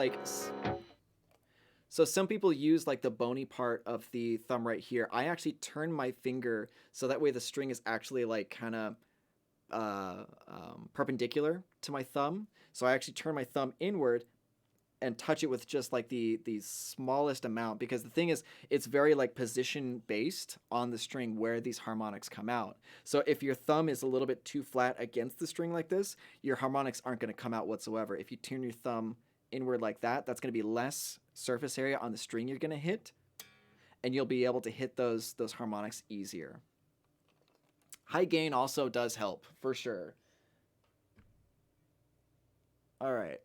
so some people use like the bony part of the thumb right here. I actually turn my finger so that way the string is actually like kind of perpendicular to my thumb. So I actually turn my thumb inward and touch it with just like the smallest amount, because the thing is it's very like position based on the string where these harmonics come out. So if your thumb is a little bit too flat against the string like this, your harmonics aren't going to come out whatsoever. If you turn your thumb inward like that, that's going to be less surface area on the string you're going to hit, and you'll be able to hit those harmonics easier. High gain also does help for sure. All right.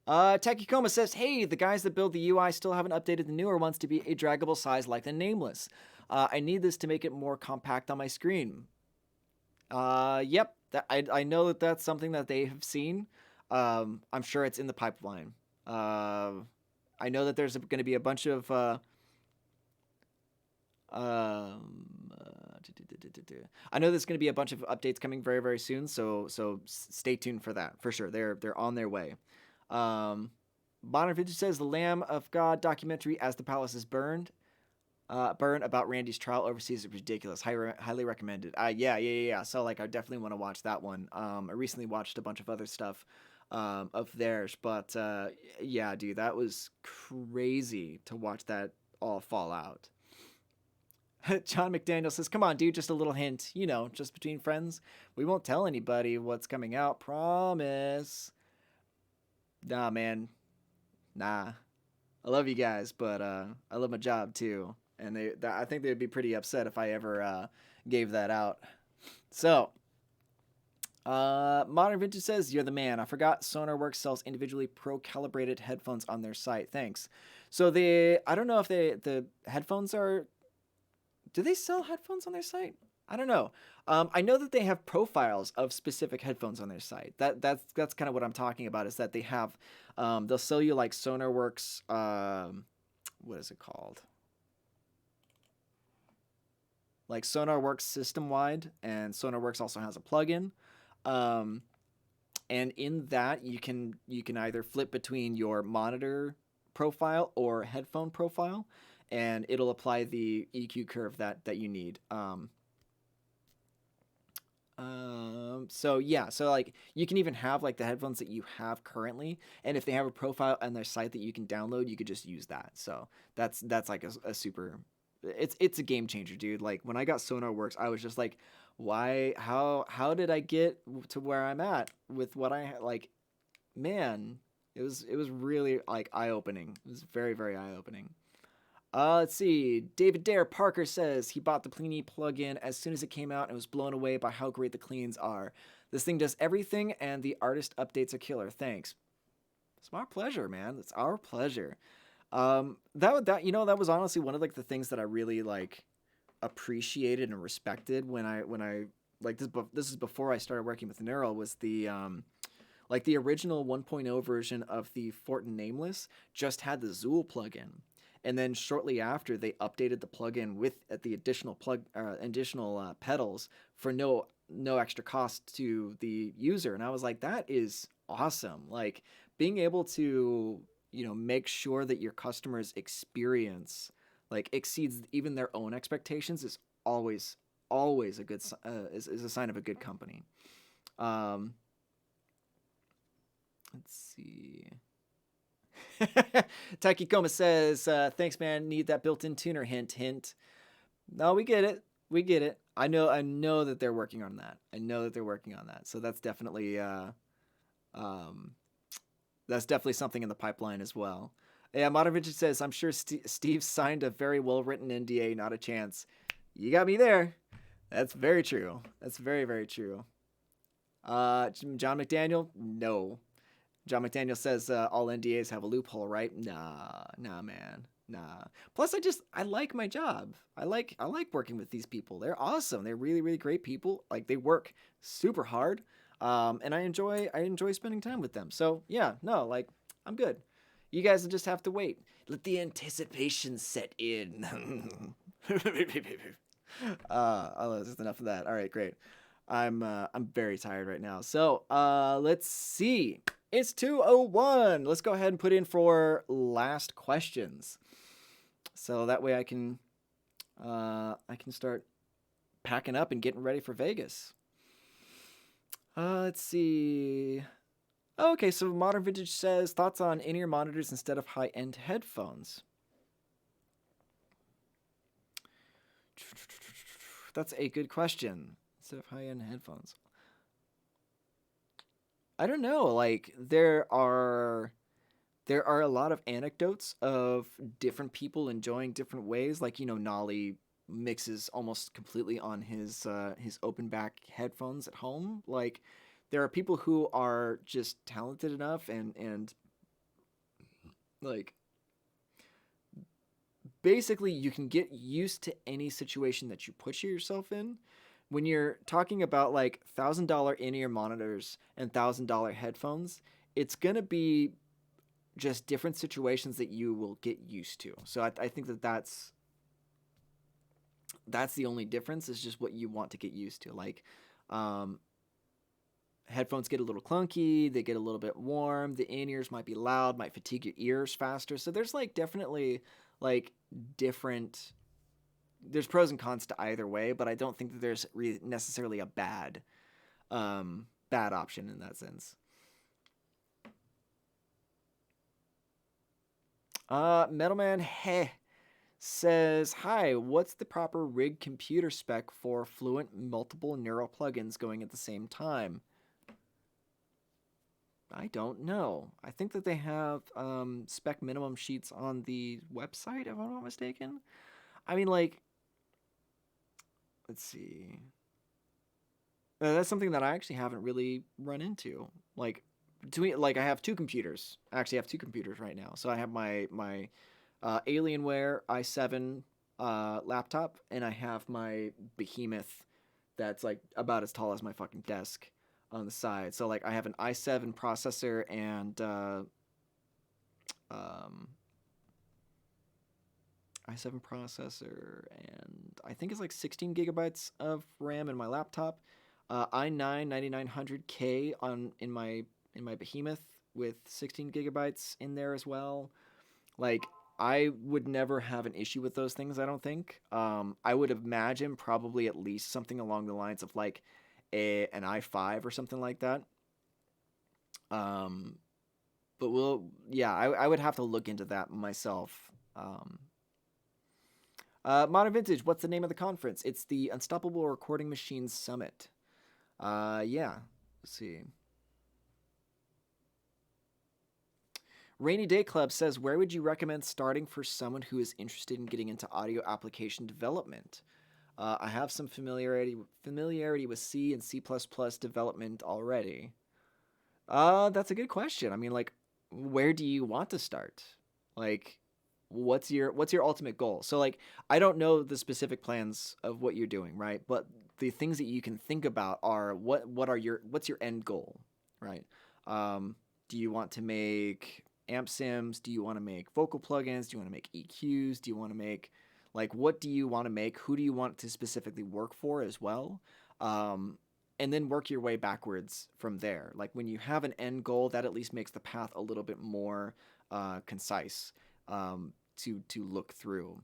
Takikoma says, hey, the guys that build the UI still haven't updated the newer ones to be a draggable size like the Nameless. I need this to make it more compact on my screen. Yep, I know that that's something that they have seen. I'm sure it's in the pipeline. I know that there's going to be a bunch of I know there's going to be a bunch of updates coming very very soon. So stay tuned for that for sure. They're on their way. Modern Vintage says the Lamb of God documentary As the Palace is Burn about Randy's trial overseas is ridiculous. Highly recommended. Yeah. So like, I definitely want to watch that one. I recently watched a bunch of other stuff of theirs, but yeah, dude, that was crazy to watch that all fall out. John McDaniel says, "Come on, dude, just a little hint. Just between friends. We won't tell anybody what's coming out. Promise." Nah, man. Nah. I love you guys, but I love my job too, and I think they'd be pretty upset if I ever gave that out. So, Modern Vintage says, "You're the man. I forgot SonarWorks sells individually pro-calibrated headphones on their site. Thanks." So I don't know if the headphones are. Do they sell headphones on their site? I don't know. I know that they have profiles of specific headphones on their site. That's kind of what I'm talking about. Is that they have, they'll sell you like SonarWorks. What is it called? Like Sonar works system wide, and Sonar works also has a plugin. Um, and in that you can either flip between your monitor profile or headphone profile, and it'll apply the EQ curve that you need. So yeah, so like you can even have like the headphones that you have currently, and if they have a profile on their site that you can download, you could just use that. So that's like a super, it's a game changer, dude. Like when I got SonarWorks, I was just like, why, how did I get to where I'm at with what like, man, it was really like eye opening. It was very very eye opening. Let's see. David Dare Parker says he bought the Plini plugin as soon as it came out and was blown away by how great the cleans are. This thing does everything, and the artist updates are killer. Thanks. It's our pleasure, man. It's our pleasure. That was honestly one of like the things that I really like appreciated and respected when I like this. This is before I started working with Neural. Was the like the original 1.0 version of the Fortin Nameless just had the Zool plugin, and then shortly after they updated the plugin with the additional pedals for no extra cost to the user, and I was like, that is awesome. Like being able to make sure that your customers' experience like exceeds even their own expectations is always a good is a sign of a good company. Um, let's see. Taiki Koma says, "Thanks, man. Need that built-in tuner. Hint, hint. No, we get it. We get it. I know that they're working on that. I know that they're working on that. So um, that's definitely something in the pipeline as well." Yeah, Modern Vintage says, "I'm sure Steve signed a very well-written NDA. Not a chance." You got me there. That's very true. That's very very true. John McDaniel, no. John McDaniel says all NDAs have a loophole, right? Nah, man, nah. Plus, I like my job. I like working with these people. They're awesome. They're really really great people. Like they work super hard, and I enjoy spending time with them. So yeah, no, like I'm good. You guys will just have to wait. Let the anticipation set in. Oh, that's enough of that. All right, great. I'm very tired right now. So let's see. It's 2:01. Let's go ahead and put in for last questions. So that way I can start packing up and getting ready for Vegas. Let's see. Okay, so Modern Vintage says thoughts on in-ear monitors instead of high-end headphones. That's a good question. Instead of high-end headphones. I don't know. Like there are a lot of anecdotes of different people enjoying different ways. Like Nolly mixes almost completely on his open back headphones at home. Like there are people who are just talented enough and like basically you can get used to any situation that you put yourself in. When you're talking about like $1,000 in-ear monitors and $1,000 headphones, it's gonna be just different situations that you will get used to. So I think that's the only difference is just what you want to get used to. Like um, headphones get a little clunky, they get a little bit warm, the in-ears might be loud, might fatigue your ears faster. So there's like definitely like different there's pros and cons to either way, but I don't think that there's necessarily a bad option in that sense. Metalman Heh says, "Hi, what's the proper rig computer spec for Fluent multiple neural plugins going at the same time?" I don't know. I think that they have spec minimum sheets on the website, if I'm not mistaken. I mean, like, let's see. That's something that I actually haven't really run into. Like, like I have two computers. I actually have two computers right now. So I have my Alienware i7 laptop, and I have my behemoth that's like about as tall as my fucking desk on the side. So like I have an i7 processor and um, i7 processor, and I think it's like 16 gigabytes of RAM in my laptop. i9 9900K on in my Behemoth with 16 gigabytes in there as well. Like, I would never have an issue with those things, I don't think. I would imagine probably at least something along the lines of like an i5 or something like that. Um, but yeah, I would have to look into that myself. Modern Vintage, what's the name of the conference? It's the Unstoppable Recording Machines Summit. Yeah, let's see. Rainy Day Club says, where would you recommend starting for someone who is interested in getting into audio application development? I have some familiarity with C and C++ development already. That's a good question. I mean, like, where do you want to start? Like, what's your ultimate goal? So, like, I don't know the specific plans of what you're doing, right? But the things that you can think about are what's your end goal, right? Do you want to make amp sims? Do you want to make vocal plugins? Do you want to make EQs? Do you want to make, like, what do you want to make? Who do you want to specifically work for as well? And then work your way backwards from there. Like, when you have an end goal, that at least makes the path a little bit more concise, to look through.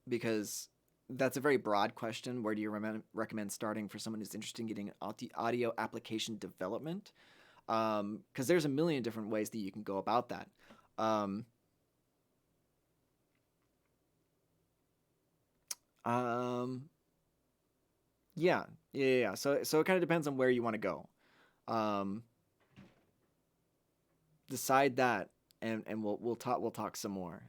Because that's a very broad question. Where do you recommend starting for someone who's interested in getting audio application development? Because there's a million different ways that you can go about that. Um, um, yeah, yeah. So it kind of depends on where you want to go. Um, Decide that, and we'll talk some more.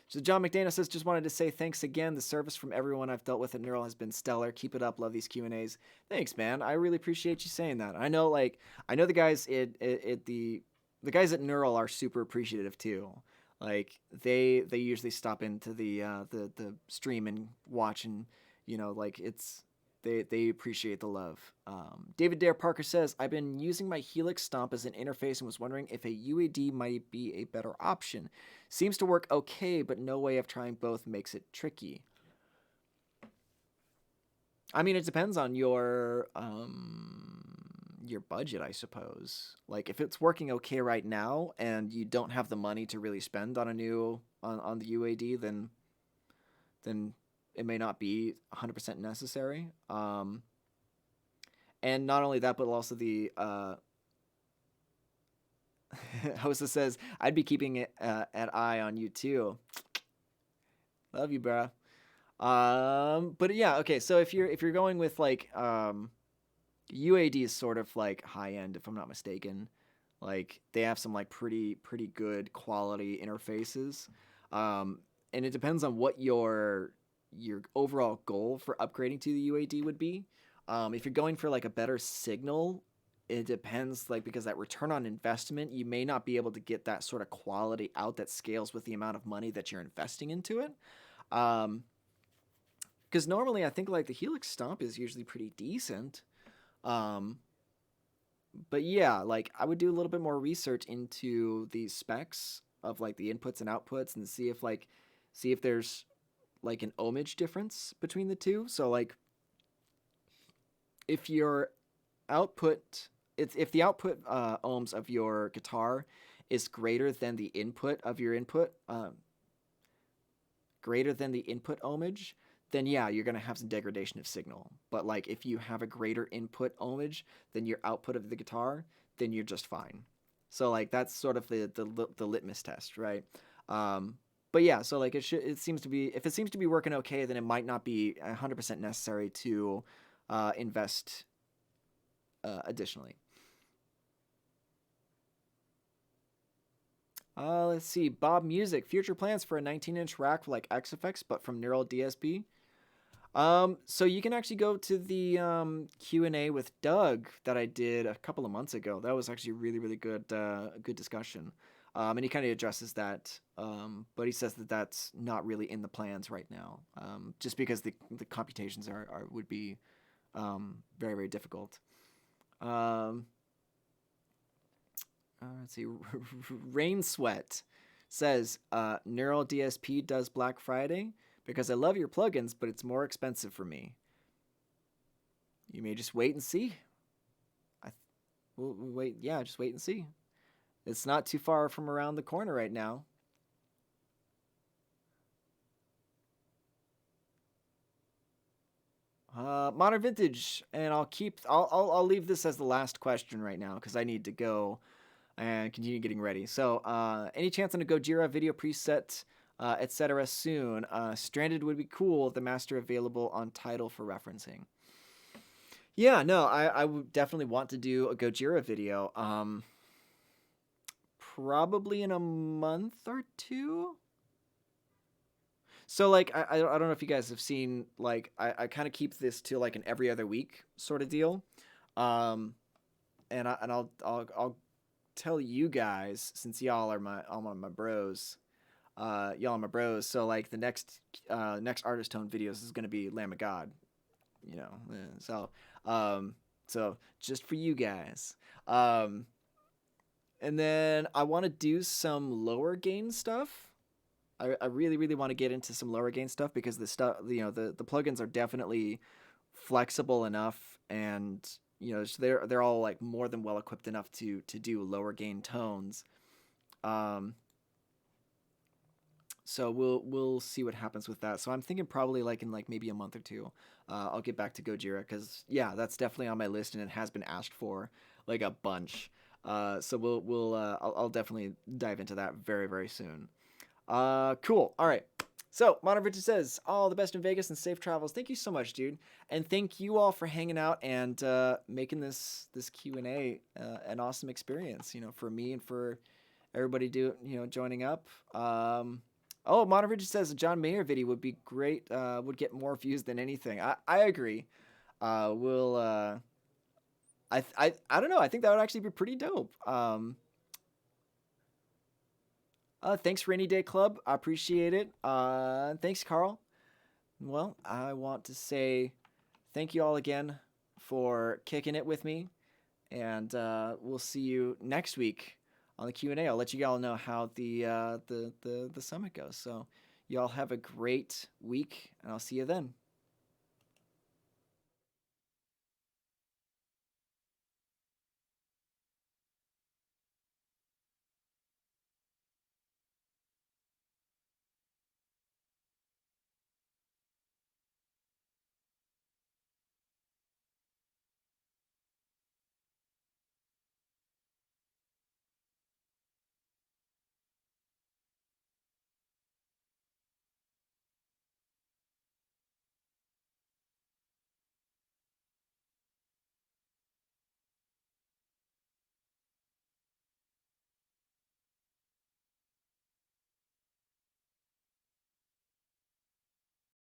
So John McDana says, just wanted to say thanks again. The service from everyone I've dealt with at Neural has been stellar. Keep it up. Love these Q&As. Thanks, man. I really appreciate you saying that. I know the guys the guys at Neural are super appreciative too. Like, they usually stop into the stream and watch, and like, they appreciate the love. David Dare Parker says, I've been using my Helix Stomp as an interface and was wondering if a UAD might be a better option. Seems to work okay, but no way of trying both makes it tricky. I mean, it depends on your budget, I suppose. Like, if it's working okay right now and you don't have the money to really spend on on the UAD, then it may not be 100% necessary. And not only that, but also the Hosa says, I'd be keeping it an eye on you too. Love you, bruh. But yeah, okay. So if you're going with like UAD is sort of like high end, if I'm not mistaken. Like, they have some like pretty good quality interfaces. And it depends on what your overall goal for upgrading to the UAD would be. If you're going for like a better signal, it depends, like, because that return on investment, you may not be able to get that sort of quality out that scales with the amount of money that you're investing into it. Because normally I think like the Helix Stomp is usually pretty decent. Um, but yeah, like, I would do a little bit more research into the specs of like the inputs and outputs, and see if there's like an ohmage difference between the two. So, like, if your output if the output ohms of your guitar is greater than the input of your input, greater than the input ohmage, then yeah, you're going to have some degradation of signal. But like, if you have a greater input ohmage than your output of the guitar, then you're just fine. So, like, that's sort of the litmus test, right? But yeah, so like, it seems to be, if it seems to be working okay, then it might not be 100% necessary to invest additionally. Let's see. Bob Music. Future plans for a 19-inch rack for like XFX, but from Neural DSP. So you can actually go to the Q&A with Doug that I did a couple of months ago. That was actually really good, good discussion. And he kind of addresses that, but he says that that's not really in the plans right now, just because the computations would be very difficult. Let's see. Rain Sweat says, Neural DSP does Black Friday because I love your plugins, but it's more expensive for me. You may just wait and see. We'll wait. Yeah, just wait and see. It's not too far from around the corner right now. Modern Vintage, and I'll leave this as the last question right now because I need to go and continue getting ready. So, any chance on a Gojira video preset, etc. soon? Stranded would be cool. The master available on Tidal for referencing. Yeah, no, I would definitely want to do a Gojira video. Probably in a month or two. So like I don't know if you guys have seen, like I kind of keep this to like an every other week sort of deal, um, and I'll tell you guys, since y'all are my bros, y'all are my bros. So like the next artist tone videos is gonna be Lamb of God, you know. Um, so just for you guys, um, and then I want to do some lower gain stuff. I really really want to get into some lower gain stuff because the stuff, the plugins are definitely flexible enough, and so they're all like more than well equipped enough to do lower gain tones. Um, so we'll see what happens with that. So I'm thinking probably like in like maybe a month or two, I'll get back to Gojira because yeah, that's definitely on my list and it has been asked for like a bunch. So I'll definitely dive into that very very soon. Cool. All right. So, Modern Vintage says, all the best in Vegas and safe travels. Thank you so much, dude. And thank you all for hanging out and making this Q&A an awesome experience, for me and for everybody joining up. Modern Vintage says a John Mayer video would be great, would get more views than anything. I agree. We'll I don't know. I think that would actually be pretty dope. Thanks, Rainy Day Club. I appreciate it. Thanks, Carl. Well, I want to say thank you all again for kicking it with me, and we'll see you next week on the Q&A. I'll let you all know how the summit goes. So, y'all have a great week, and I'll see you then.